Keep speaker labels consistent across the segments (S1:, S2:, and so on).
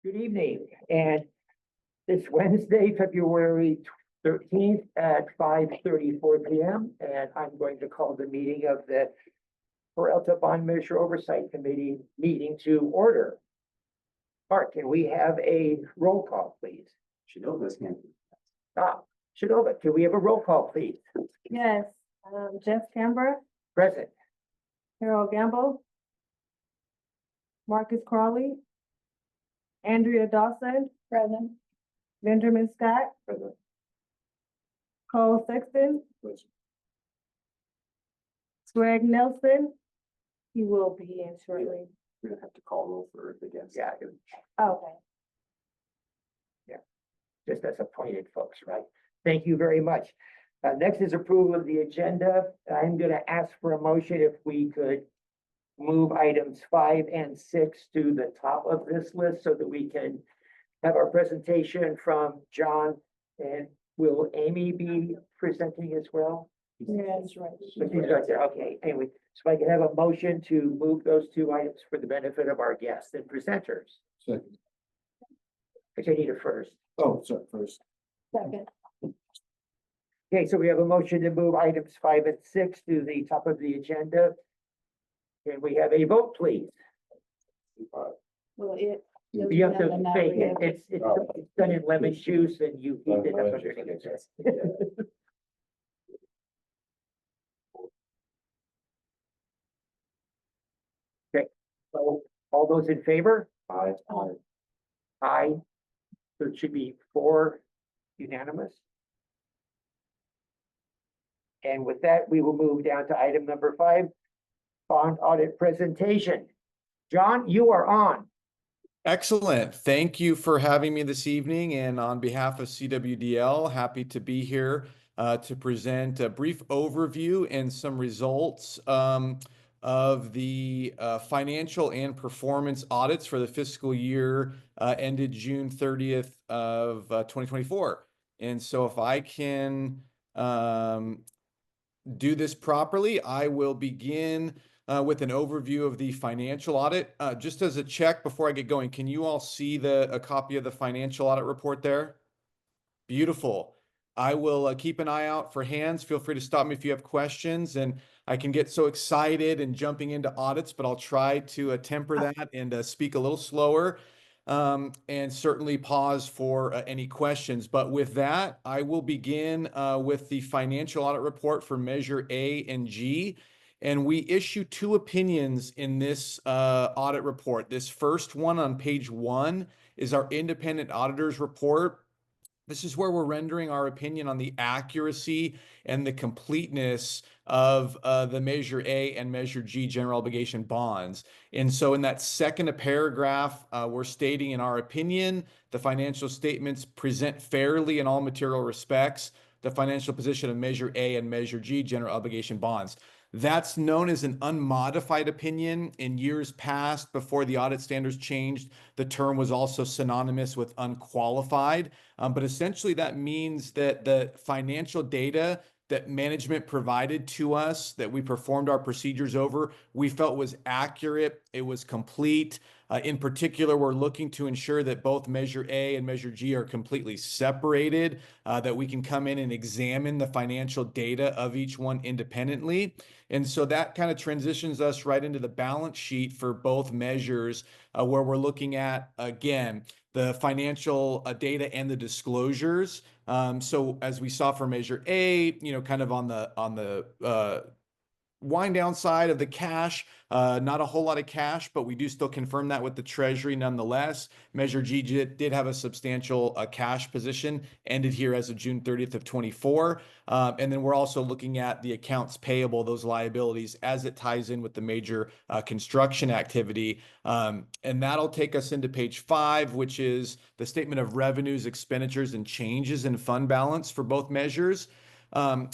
S1: Good evening, and it's Wednesday, February 13th at 5:34 p.m. And I'm going to call the meeting of the Peralta Bond Measure Oversight Committee meeting to order. Mark, can we have a roll call, please?
S2: Shinova's hand.
S1: Shinova, can we have a roll call, please?
S3: Yes, Jeff Canberra,
S1: Present.
S3: Harold Gamble, Marcus Crawley, Andrea Dawson, present, Benjamin Scott,
S2: Present.
S3: Cole Sexton, Greg Nelson. He will be in shortly.
S2: We're gonna have to call roll for against.
S1: Yeah,
S3: Okay.
S1: just as appointed folks, right? Thank you very much. Next is approval of the agenda. I'm going to ask for a motion if we could move items 5 and 6 to the top of this list so that we can have our presentation from John. And will Amy be presenting as well?
S3: Yeah, that's right.
S1: But she's right there. Okay, anyway, so I can have a motion to move those two items for the benefit of our guests and presenters.
S2: Second.
S1: Which I need a first.
S2: Oh, sorry, first.
S3: Second.
S1: Okay, so we have a motion to move items 5 and 6 to the top of the agenda. Can we have a vote, please?
S3: Well, it.
S1: You have to fake it. It's done in lemon juice and you heat it up underneath. Okay, so all those in favor?
S2: Aye.
S1: Aye. So it should be 4 unanimous. And with that, we will move down to item number 5, bond audit presentation. John, you are on.
S4: Excellent. Thank you for having me this evening. And on behalf of CWDL, happy to be here to present a brief overview and some results of the financial and performance audits for the fiscal year ended June 30th of 2024. And so if I can do this properly, I will begin with an overview of the financial audit. Just as a check before I get going, can you all see a copy of the financial audit report there? Beautiful. I will keep an eye out for hands. Feel free to stop me if you have questions. And I can get so excited and jumping into audits, but I'll try to temper that and speak a little slower and certainly pause for any questions. But with that, I will begin with the financial audit report for Measure A and G. And we issue 2 opinions in this audit report. This first one on page 1 is our independent auditor's report. This is where we're rendering our opinion on the accuracy and the completeness of the Measure A and Measure G general obligation bonds. And so in that second paragraph, we're stating in our opinion, the financial statements present fairly in all material respects the financial position of Measure A and Measure G general obligation bonds. That's known as an unmodified opinion. In years past, before the audit standards changed, the term was also synonymous with unqualified. But essentially that means that the financial data that management provided to us, that we performed our procedures over, we felt was accurate, it was complete. In particular, we're looking to ensure that both Measure A and Measure G are completely separated, that we can come in and examine the financial data of each one independently. And so that kind of transitions us right into the balance sheet for both measures, where we're looking at, again, the financial data and the disclosures. So as we saw for Measure A, kind of on the wind down side of the cash, not a whole lot of cash, but we do still confirm that with the Treasury nonetheless. Measure G did have a substantial cash position, ended here as of June 30th of 24. And then we're also looking at the accounts payable, those liabilities, as it ties in with the major construction activity. And that'll take us into page 5, which is the statement of revenues, expenditures, and changes in fund balance for both measures.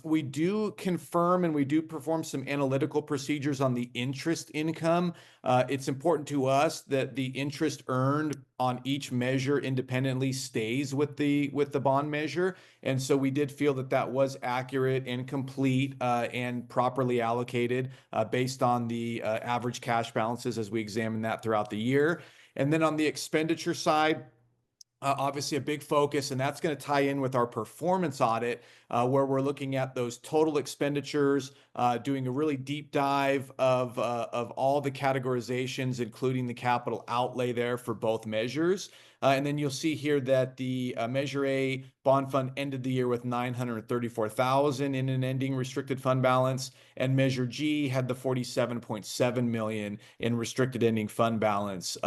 S4: We do confirm and we do perform some analytical procedures on the interest income. It's important to us that the interest earned on each measure independently stays with the bond measure. And so we did feel that that was accurate and complete and properly allocated based on the average cash balances as we examine that throughout the year. And then on the expenditure side, obviously a big focus, and that's going to tie in with our performance audit, where we're looking at those total expenditures, doing a really deep dive of all the categorizations, including the capital outlay there for both measures. And then you'll see here that the Measure A bond fund ended the year with 934,000 in an ending restricted fund balance, and Measure G had the 47.7 million in restricted ending fund balance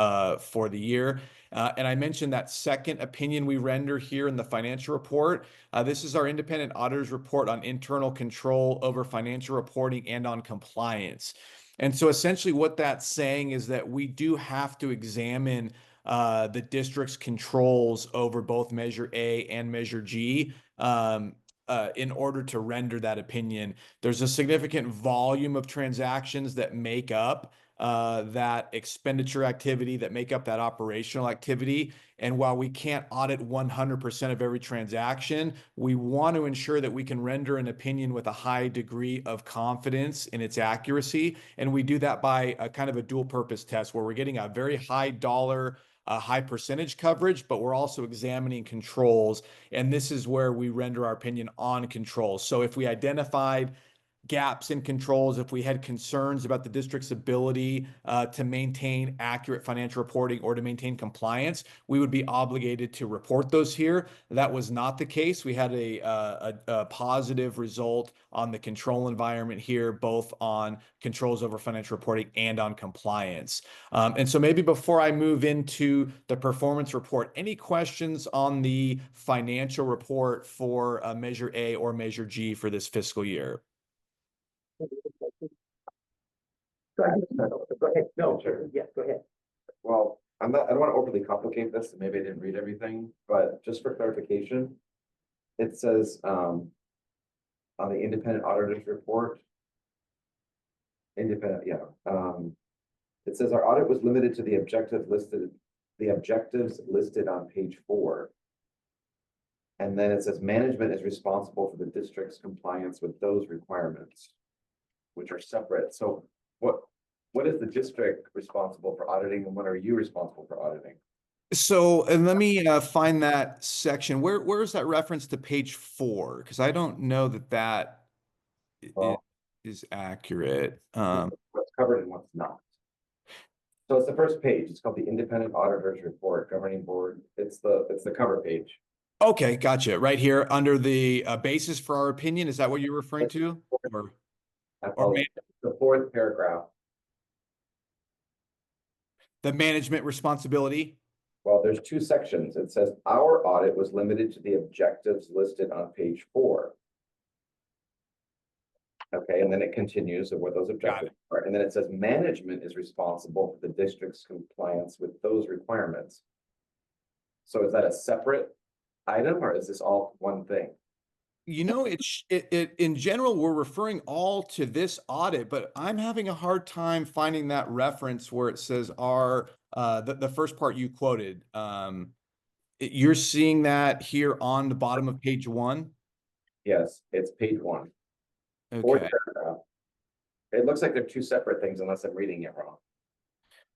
S4: for the year. And I mentioned that second opinion we render here in the financial report. This is our independent auditor's report on internal control over financial reporting and on compliance. And so essentially what that's saying is that we do have to examine the district's controls over both Measure A and Measure G in order to render that opinion. There's a significant volume of transactions that make up that expenditure activity, that make up that operational activity. And while we can't audit 100% of every transaction, we want to ensure that we can render an opinion with a high degree of confidence in its accuracy. And we do that by a kind of a dual purpose test where we're getting a very high dollar, high percentage coverage, but we're also examining controls. And this is where we render our opinion on controls. So if we identified gaps in controls, if we had concerns about the district's ability to maintain accurate financial reporting or to maintain compliance, we would be obligated to report those here. That was not the case. We had a positive result on the control environment here, both on controls over financial reporting and on compliance. And so maybe before I move into the performance report, any questions on the financial report for Measure A or Measure G for this fiscal year?
S1: Go ahead. Go ahead. No,
S2: Sure.
S1: yeah, go ahead.
S2: Well, I don't want to overly complicate this, and maybe I didn't read everything, but just for clarification, it says, on the independent auditor's report, it says our audit was limited to the objectives listed on page 4. And then it says management is responsible for the district's compliance with those requirements, which are separate. So what is the district responsible for auditing, and what are you responsible for auditing?
S4: So, and let me find that section. Where is that reference to page 4? Because I don't know that
S2: Well,
S4: is accurate.
S2: What's covered and what's not. So it's the first page. It's called the Independent Auditor's Report, Governing Board. It's the cover page.
S4: Okay, gotcha. Right here under the basis for our opinion. Is that what you're referring to? Or
S2: The 4th paragraph.
S4: the management responsibility?
S2: Well, there's 2 sections. It says our audit was limited to the objectives listed on page 4. Okay, and then it continues of what those objectives are. And then it says management is responsible for the district's compliance with those requirements. So is that a separate item, or is this all one thing?
S4: You know, it in general, we're referring all to this audit, but I'm having a hard time finding that reference where it says our, the first part you quoted. You're seeing that here on the bottom of page 1?
S2: Yes, it's page 1.
S4: Okay.
S2: 4th paragraph. It looks like they're 2 separate things unless I'm reading it wrong.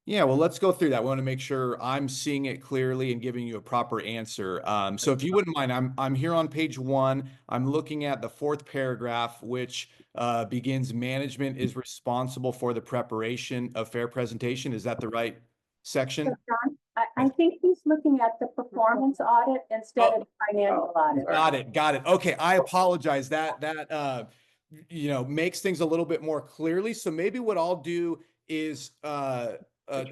S4: Yeah, well, let's go through that. We want to make sure I'm seeing it clearly and giving you a proper answer. So if you wouldn't mind, I'm here on page 1. I'm looking at the 4th paragraph, which begins, management is responsible for the preparation of fair presentation. Is that the right section?
S3: So, John, I think he's looking at the performance audit instead of financial audit.
S4: Got it. Okay, I apologize. That makes things a little bit more clearly. So maybe what I'll do is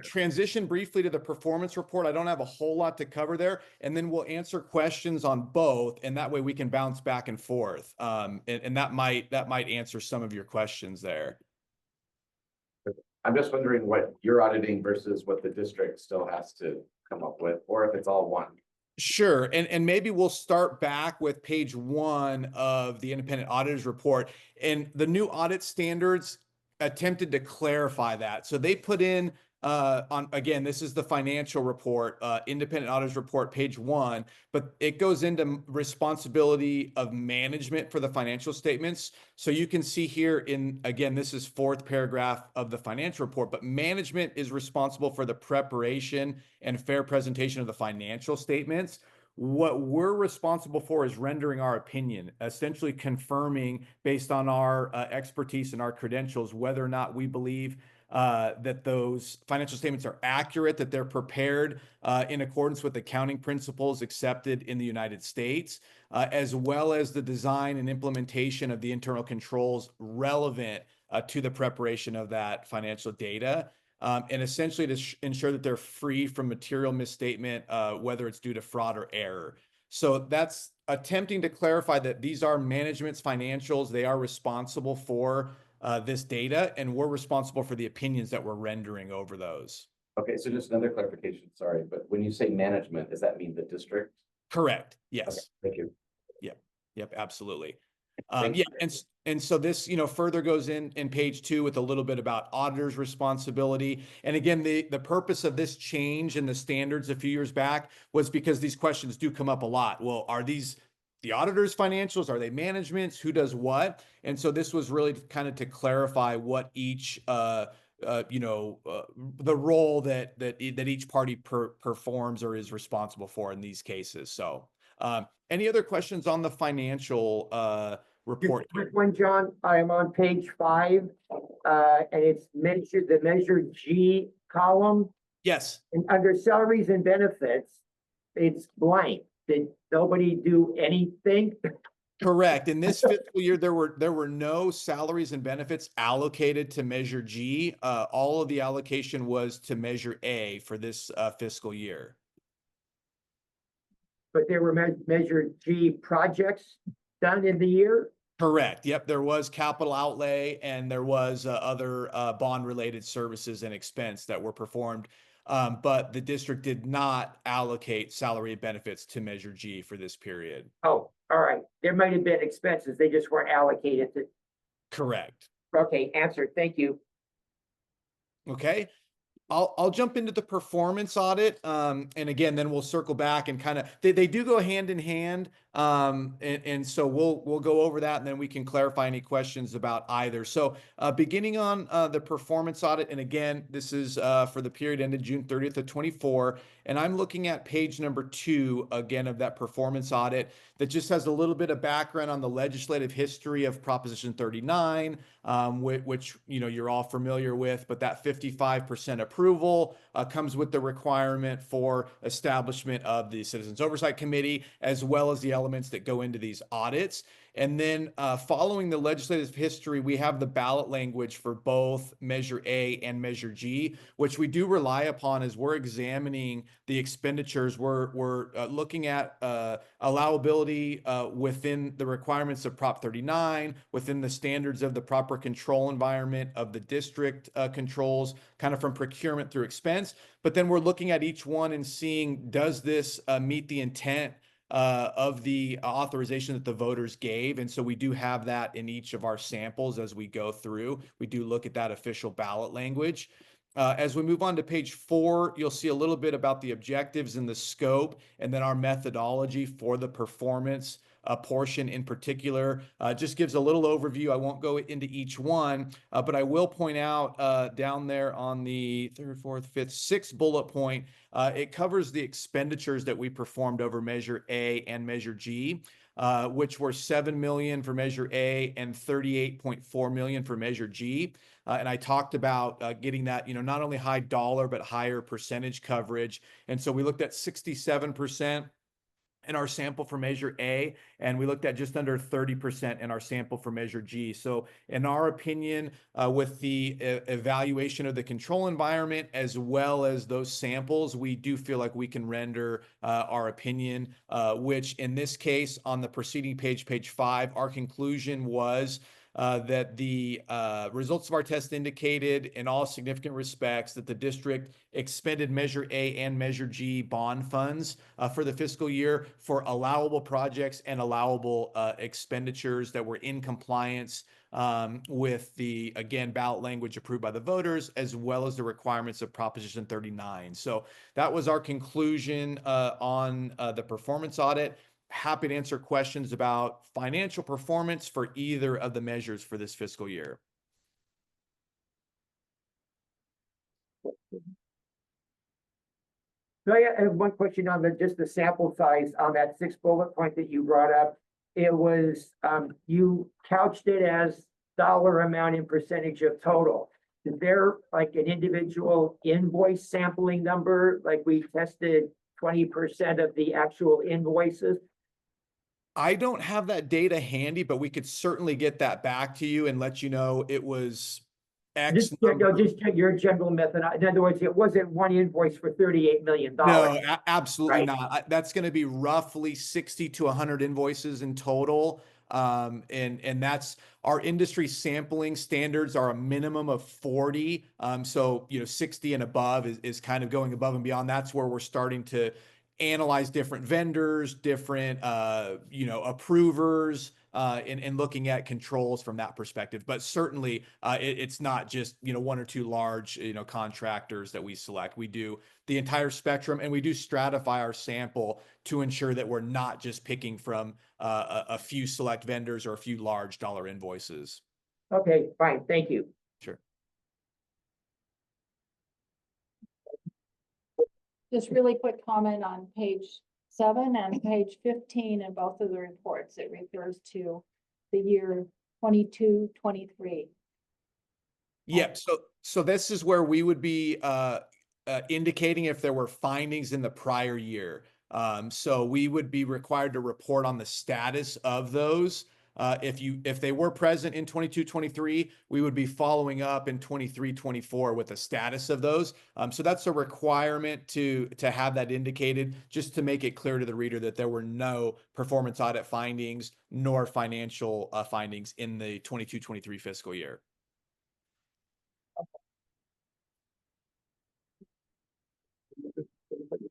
S4: transition briefly to the performance report. I don't have a whole lot to cover there, and then we'll answer questions on both, and that way we can bounce back and forth. And that might answer some of your questions there.
S2: I'm just wondering what you're auditing versus what the district still has to come up with, or if it's all one.
S4: Sure. And maybe we'll start back with page 1 of the independent auditor's report, and the new audit standards attempted to clarify that. So they put in again, this is the financial report, independent auditors report, page 1, but it goes into responsibility of management for the financial statements. So you can see here again, this is 4th paragraph of the financial report, but management is responsible for the preparation and fair presentation of the financial statements. What we're responsible for is rendering our opinion, essentially confirming based on our expertise and our credentials, whether or not we believe that those financial statements are accurate, that they're prepared in accordance with accounting principles accepted in the United States, as well as the design and implementation of the internal controls relevant to the preparation of that financial data. And essentially to ensure that they're free from material misstatement, whether it's due to fraud or error. So that's attempting to clarify that these are management's financials. They are responsible for this data, and we're responsible for the opinions that we're rendering over those.
S2: Okay, so just another clarification, sorry, but when you say management, does that mean the district?
S4: Correct.
S2: Okay,
S4: Yes.
S2: thank you.
S4: Yep. Absolutely.
S2: Thank
S4: Yeah.
S2: you.
S4: And so this, further goes in page 2 with a little bit about auditor's responsibility. And again, the purpose of this change in the standards a few years back was because these questions do come up a lot. Well, are these the auditor's financials? Are they management's? Who does what? And so this was really kind of to clarify what each, the role that each party performs or is responsible for in these cases. So, any other questions on the financial report?
S1: Just one, John, I'm on page 5, and it's the measure G column,
S4: Yes.
S1: and under salaries and benefits, it's blank. Did nobody do anything?
S4: Correct. In this fiscal year, there were no salaries and benefits allocated to Measure G. All of the allocation was to Measure A for this fiscal year.
S1: But there were measure G projects done in the year?
S4: Correct. Yep. There was capital outlay and there was other bond-related services and expense that were performed. But the district did not allocate salary and benefits to Measure G for this period.
S1: Oh, all right. There might have been expenses. They just weren't allocated to.
S4: Correct.
S1: Okay, answered. Thank you.
S4: Okay. I'll jump into the performance audit. And again, then we'll circle back and kind of, they do go hand in hand. And so we'll go over that and then we can clarify any questions about either. So beginning on the performance audit, and again, this is for the period ended June 30th of 24. And I'm looking at page number 2, again, of that performance audit that just has a little bit of background on the legislative history of Proposition 39, which, you're all familiar with, but that 55% approval comes with the requirement for establishment of the Citizens Oversight Committee, as well as the elements that go into these audits. And then following the legislative history, we have the ballot language for both Measure A and Measure G, which we do rely upon as we're examining the expenditures. We're looking at allowability within the requirements of Prop 39, within the standards of the proper control environment of the district controls, kind of from procurement through expense. But then we're looking at each one and seeing, does this meet the intent of the authorization that the voters gave? And so we do have that in each of our samples as we go through. We do look at that official ballot language. As we move on to page 4, you'll see a little bit about the objectives and the scope, and then our methodology for the performance portion in particular. Just gives a little overview. I won't go into each one, but I will point out down there on the 3rd, 4th, 5th, 6th bullet point, it covers the expenditures that we performed over Measure A and Measure G, which were $7 million for Measure A and $38.4 million for Measure G. And I talked about getting that, not only high dollar, but higher percentage coverage. And so we looked at 67% in our sample for Measure A, and we looked at just under 30% in our sample for Measure G. So in our opinion, with the evaluation of the control environment, as well as those samples, we do feel like we can render our opinion, which in this case, on the preceding page, page 5, our conclusion was that the results of our test indicated in all significant respects that the district expended Measure A and Measure G bond funds for the fiscal year for allowable projects and allowable expenditures that were in compliance with the, again, ballot language approved by the voters, as well as the requirements of Proposition 39. So that was our conclusion on the performance audit. Happy to answer questions about financial performance for either of the measures for this fiscal year.
S1: So I have one question on just the sample size on that 6th bullet point that you brought up. It was, you couched it as dollar amount in percentage of total. Is there like an individual invoice sampling number? Like we tested 20% of the actual invoices?
S4: I don't have that data handy, but we could certainly get that back to you and let you know it was X
S1: Just,
S4: number.
S1: just your general method. In other words, it wasn't one invoice for $38 million.
S4: No, absolutely
S1: right?
S4: not. That's going to be roughly 60 to 100 invoices in total. And that's our industry sampling standards are a minimum of 40. So, 60 and above is kind of going above and beyond. That's where we're starting to analyze different vendors, different, approvers, and looking at controls from that perspective. But certainly, it's not just, one or two large, contractors that we select. We do the entire spectrum, and we do stratify our sample to ensure that we're not just picking from a few select vendors or a few large dollar invoices.
S1: Okay, fine. Thank you.
S4: Sure.
S3: Just really quick comment on page 7 and page 15 in both of the reports. It refers to the year 22-23.
S4: Yeah, so this is where we would be indicating if there were findings in the prior year. So we would be required to report on the status of those. If they were present in 22-23, we would be following up in 23-24 with the status of those. So that's a requirement to have that indicated, just to make it clear to the reader that there were no performance audit findings nor financial findings in the 22-23 fiscal year.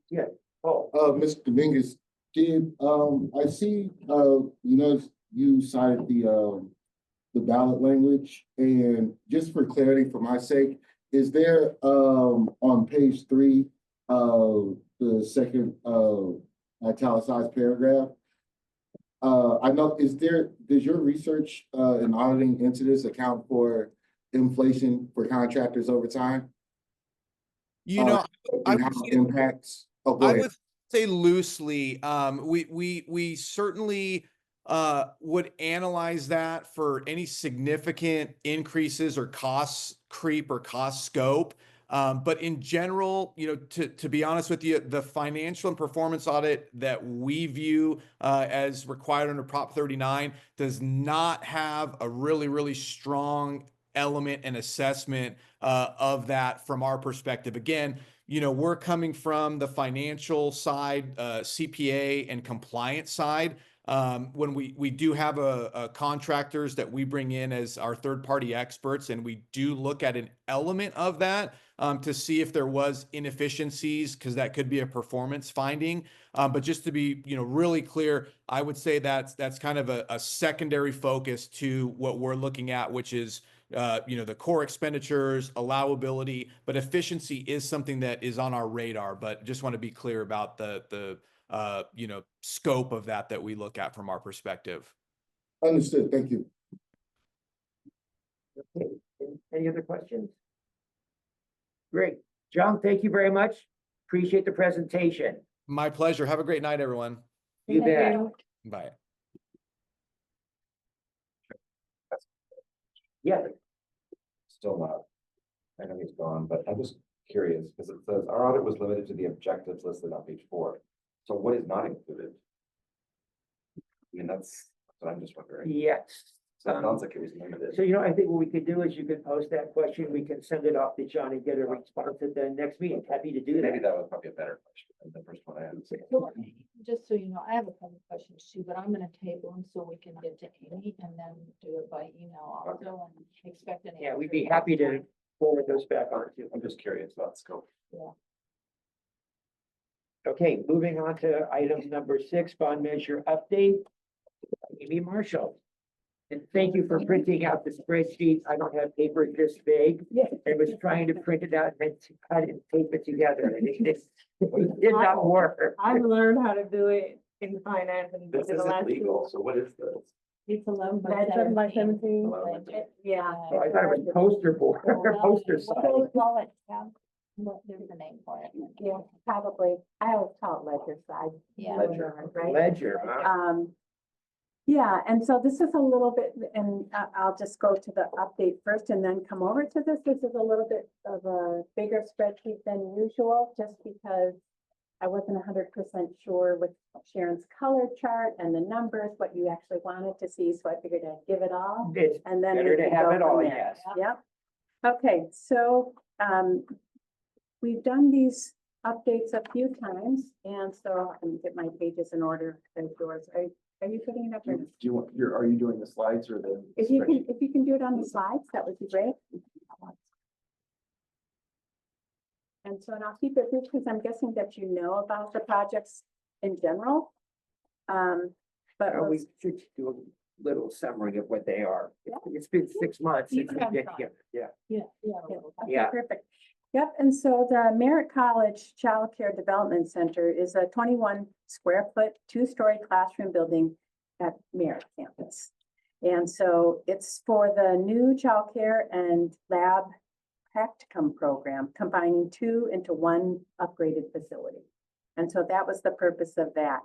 S1: Yeah. Oh,
S5: Mr. Dominguez, I see, you cited the ballot language, and just for clarity, for my sake, is there, on page 3 of the second, italicized paragraph, I know, does your research, and auditing into this account for inflation for contractors over time?
S4: I
S5: And
S4: would
S5: how
S4: say-
S5: it impacts? Oh, go
S4: I
S5: ahead.
S4: would say loosely, we certainly would analyze that for any significant increases or cost creep or cost scope. But in general, to be honest with you, the financial and performance audit that we view as required under Prop 39 does not have a really, really strong element and assessment of that from our perspective. Again, we're coming from the financial side, CPA and compliance side. When we do have a contractors that we bring in as our third-party experts, and we do look at an element of that to see if there was inefficiencies, because that could be a performance finding. But just to be really clear, I would say that's kind of a secondary focus to what we're looking at, which is the core expenditures, allowability, but efficiency is something that is on our radar. But just want to be clear about the scope of that we look at from our perspective.
S5: Understood. Thank you.
S1: okay. Any other questions? Great. John, thank you very much. Appreciate the presentation.
S4: My pleasure. Have a great night, everyone.
S1: You bet.
S4: Bye.
S1: Yeah,
S2: Still not. I know he's gone, but I'm just curious, because it says our audit was limited to the objectives listed on page 4. So what is not included? I mean, that's what I'm just wondering.
S1: yes.
S2: So it sounds like it was limited.
S1: So, I think what we could do is you could post that question. We can send it off to John and get a response at the next meeting. Happy to do that.
S2: Maybe that was probably a better question than the first one I had.
S3: just so you know, I have a couple questions too, but I'm gonna table them so we can get to Amy and then do it by email also and expect an answer.
S1: Yeah, we'd be happy to forward those back on to.
S2: I'm just curious about scope.
S1: Okay, moving on to item number 6, bond measure update. Amy Marshall. And thank you for printing out the spreadsheet. I don't have paper this big.
S3: Yeah.
S1: I was trying to print it out and to cut it and tape it together, and it did not work.
S6: I've learned how to do it in finance and.
S2: This
S6: for the
S2: isn't
S6: last
S2: legal, so what is this?
S3: It's 11 by
S6: That's 7 by
S3: 17.
S6: 17.
S3: Yeah.
S1: Oh, I thought it was poster board, or poster
S3: What do we
S1: size.
S3: call it? What, there's a name for it.
S6: Yeah, probably. I always call it ledger side.
S3: Yeah.
S2: Ledger.
S6: Right?
S1: Ledger, huh?
S6: Yeah, and so this is a little bit, and I'll just go to the update first and then come over to this. This is a little bit of a bigger spreadsheet than usual, just because I wasn't 100% sure with Sharon's color chart and the numbers, what you actually wanted to see, so I figured I'd give it all.
S1: It's
S6: And then
S1: better
S6: we
S1: to
S6: can
S1: have
S6: go
S1: it all,
S6: from there.
S1: yes.
S6: Yep. Okay, so, we've done these updates a few times, and so I'm gonna get my pages in order as yours. Are you putting it up? or
S2: Do
S6: not?
S2: you want, are you doing the slides or the?
S6: If you
S2: spreadsheet?
S6: can do it on the slides, that would be great. And so, and I'll keep it brief because I'm guessing that you know about the projects in general. But
S1: We
S6: let's-
S1: should do a little summary of what they are.
S6: Yeah.
S1: It's been 6 months
S3: You
S1: since we
S3: can
S1: get
S3: talk.
S1: here, yeah.
S3: Yeah,
S6: yeah,
S3: yeah.
S6: okay,
S1: Yeah.
S6: perfect. Yep, and so the Merritt College Child Care Development Center is a 21 square foot, 2-story classroom building at Merritt campus. And so it's for the new child care and lab practicum program, combining 2 into 1 upgraded facility. And so that was the purpose of that.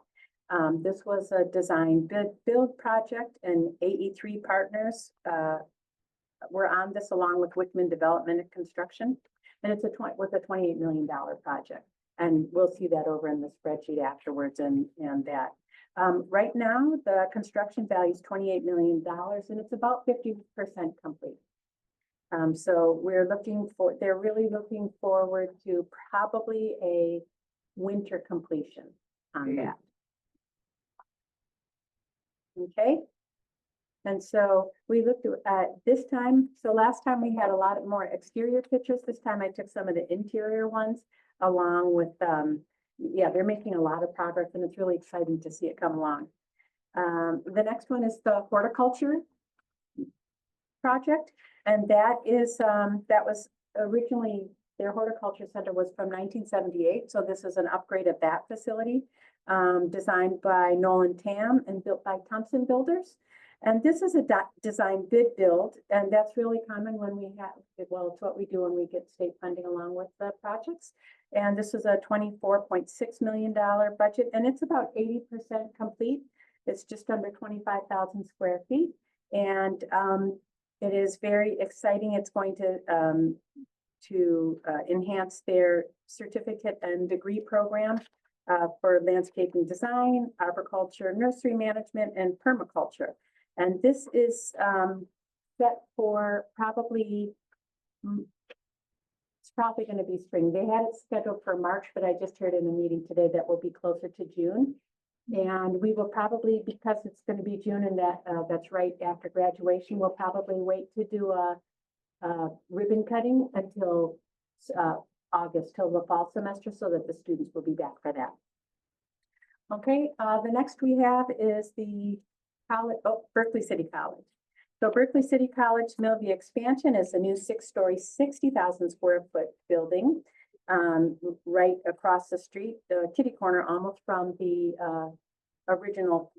S6: This was a design build project, and AE3 partners were on this along with Wickman Development and Construction. And it's with a $28 million project. And we'll see that over in the spreadsheet afterwards and that. Right now, the construction value is $28 million and it's about 50% complete. So they're really looking forward to probably a winter completion on that. Okay. And so we looked at this time, so last time we had a lot more exterior pictures. This time I took some of the interior ones along with, yeah, they're making a lot of progress and it's really exciting to see it come along. The next one is the horticulture project. And that is, that was originally, their horticulture center was from 1978. So this is an upgrade of that facility, designed by Nolan Tam and built by Thompson Builders. And this is a design bid build, and that's really common when we have, well, it's what we do when we get state funding along with the projects. And this is a $24.6 million budget, and it's about 80% complete. It's just under 25,000 square feet. And it is very exciting. It's going to enhance their certificate and degree program for landscaping design, arboriculture, nursery management, and permaculture. And this is set for probably, it's probably going to be spring. They had it scheduled for March, but I just heard in a meeting today that will be closer to June. And we will probably, because it's going to be June and that's right after graduation, we'll probably wait to do a ribbon cutting until August, till the fall semester, so that the students will be back for that. Okay, the next we have is the college, Berkeley City College. So Berkeley City College Millview expansion is a new 6-story, 60,000 square foot building right across the street, the kitty corner, almost from the original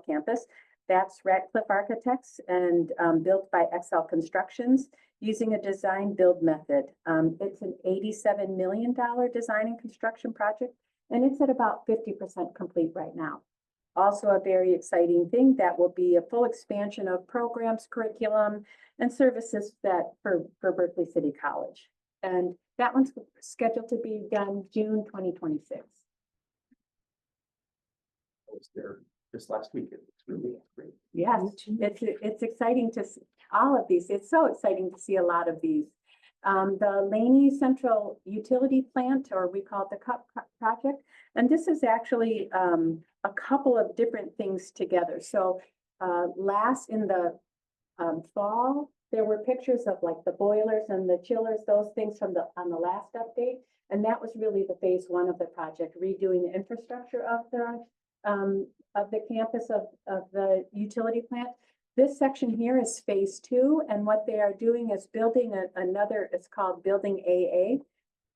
S6: campus. That's Ratcliffe Architects and built by XL Constructions using a design build method. It's an $87 million design and construction project, and it's at about 50% complete right now. Also a very exciting thing that will be a full expansion of programs, curriculum, and services that for Berkeley City College. And that one's scheduled to be done June 2026.
S2: I was there just last week. It's really great.
S6: Yes, it's exciting to see all of these. It's so exciting to see a lot of these. the Laney Central Utility Plant, or we call it the CUP project. And this is actually a couple of different things together. So last in the fall, there were pictures of like the boilers and the chillers, those things from on the last update. And that was really the phase one of the project, redoing the infrastructure of the campus of the utility plant. This section here is phase two, and what they are doing is building another, it's called Building AA.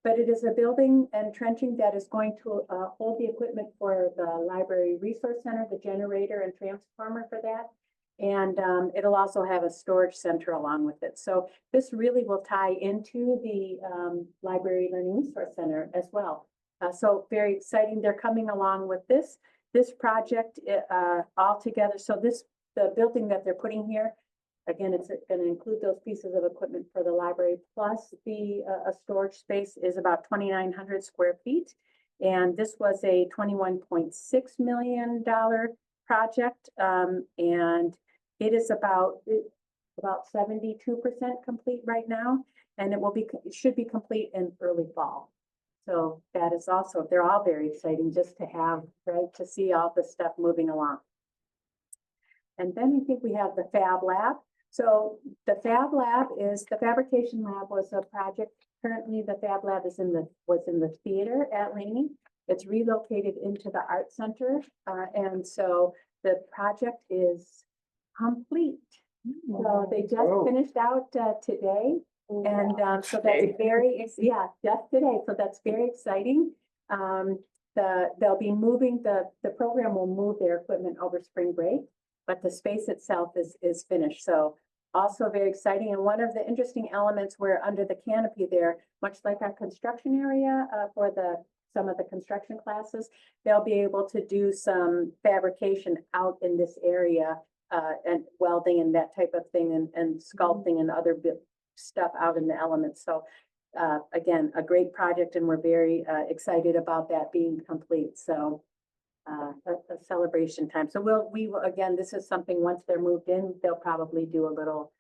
S6: But it is a building and trenching that is going to hold the equipment for the library resource center, the generator and transformer for that. And it'll also have a storage center along with it. So this really will tie into the library learning resource center as well. So very exciting. They're coming along with this project all together. So the building that they're putting here, again, it's going to include those pieces of equipment for the library, plus the storage space is about 2,900 square feet. And this was a $21.6 million project. And it is about 72% complete right now. And it should be complete in early fall. So that is also, they're all very exciting just to have, right, to see all this stuff moving along. And then I think we have the Fab Lab. So the Fab Lab the fabrication lab was a project. Currently the Fab Lab was in the theater at Laney. It's relocated into the art center. And so the project is complete. So they just finished out today. And so that's just today. So that's very exciting. They'll be moving, the program will move their equipment over spring break, but the space itself is finished. So also very exciting. And one of the interesting elements where under the canopy there, much like our construction area for some of the construction classes, they'll be able to do some fabrication out in this area and welding and that type of thing and sculpting and other stuff out in the elements. So again, a great project, and we're very excited about that being complete. So a celebration time. So we will, again, this is something, once they're moved in, they'll probably do a little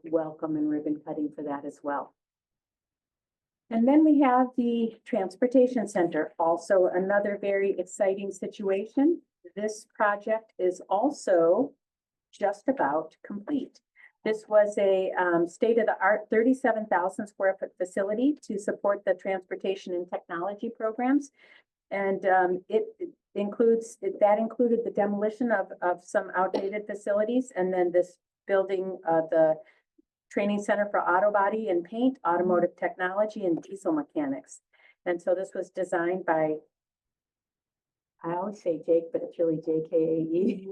S6: welcome and ribbon cutting for that as well. And then we have the transportation center, also another very exciting situation. This project is also just about complete. This was a state-of-the-art 37,000 square foot facility to support the transportation and technology programs. And it included the demolition of some outdated facilities, and then this building, the training center for auto body and paint, automotive technology, and diesel mechanics. And so this was designed by, I always say Jake, but it's really JKAE.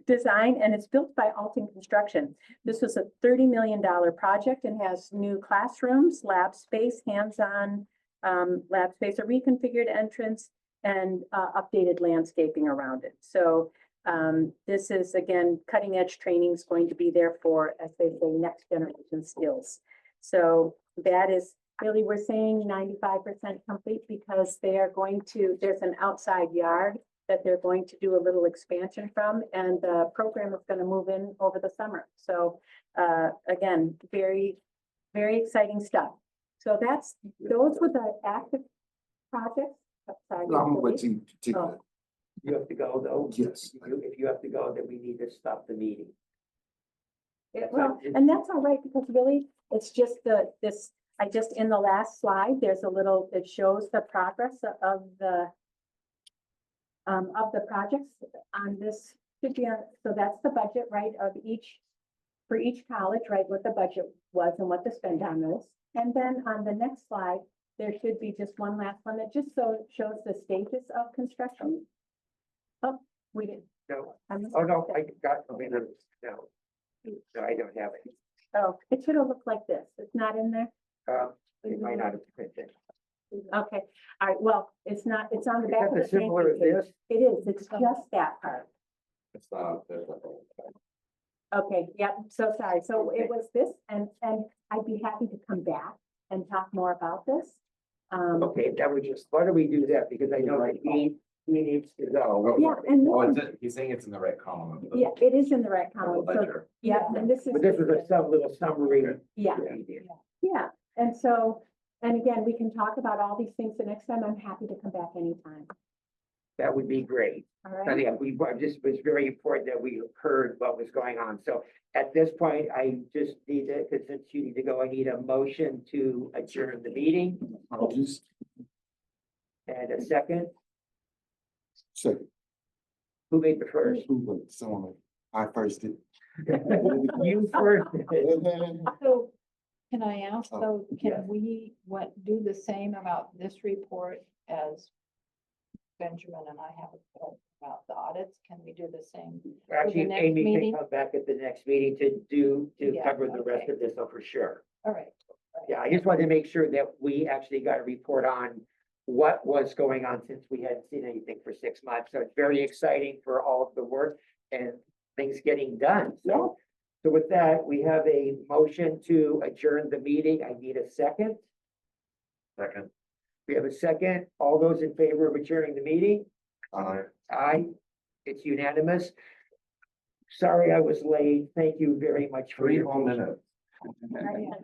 S6: Design, and it's built by Alton Construction. This was a $30 million project and has new classrooms, lab space, hands-on lab space, a reconfigured entrance, and updated landscaping around it. So this is, again, cutting edge training is going to be there for, as they say, next generation skills. So that is really, we're saying 95% complete because they are going to, there's an outside yard that they're going to do a little expansion from, and the program is going to move in over the summer. So again, very, very exciting stuff. So those were the active projects. Sorry,
S5: I'm with you.
S6: Oh.
S1: You have to go though?
S5: Yes.
S1: If you have to go, then we need to stop the meeting.
S6: Well, and that's all right, because really, it's just in the last slide, there's a little, it shows the progress of the projects on this. So that's the budget, right, for each college, right, what the budget was and what the spend on is. And then on the next slide, there should be just one last one that just shows the stages of construction. Oh, we didn't.
S1: No. Oh, no, I got, no, I don't have it.
S6: Oh, it should have looked like this. It's not in there.
S1: It might not have printed.
S6: Okay, all right, well, it's not, it's on the
S1: Is
S6: back
S1: that
S6: of the.
S1: similar to
S6: page.
S1: this?
S6: It is, it's just that part.
S2: It's not, there's a
S6: Okay, yeah, so sorry. So it was this, and I'd be happy to come back and talk more about this.
S1: Okay, that was just, why do we do that? Because I know that he needs to go.
S6: Yeah, and
S2: Oh,
S6: this
S2: it's,
S6: is,
S2: he's saying it's in the right column. of the-
S6: yeah, it is in the right
S2: of the
S6: column, so,
S2: ledger.
S6: yeah, and this is.
S1: But this was a little summary.
S6: Yeah,
S1: that he did.
S6: yeah, and so, and again, we can talk about all these things the next time. I'm happy to come back anytime,
S1: That would be great.
S6: all
S1: So
S6: right?
S1: yeah, this was very important that we heard what was going on. So at this point, I just need to, because since you need to go, I need a motion to adjourn the meeting
S5: I'll just
S1: and a second.
S5: second.
S1: Who made the first?
S5: Someone, I first did.
S1: You first.
S3: So can I ask
S5: Oh,
S3: though,
S1: yes.
S3: can we do the same about this report as Benjamin and I have about the audits? Can we do the same?
S1: Actually,
S3: next
S1: Amy can
S3: meeting?
S1: come back at the next meeting to
S3: Yeah,
S1: cover the rest
S3: okay.
S1: of this, so for sure.
S3: All right.
S1: Yeah, I just wanted to make sure that we actually got a report on what was going on since we hadn't seen anything for 6 months. So it's very exciting for all of the work and things getting done. So with that, we have a motion to adjourn the meeting. I need a second.
S2: Second.
S1: We have a second. All those in favor of adjourning the meeting?
S2: Aye.
S1: Aye. It's unanimous. Sorry I was late. Thank you very much for
S2: 3
S1: your
S2: whole minutes.
S1: patience.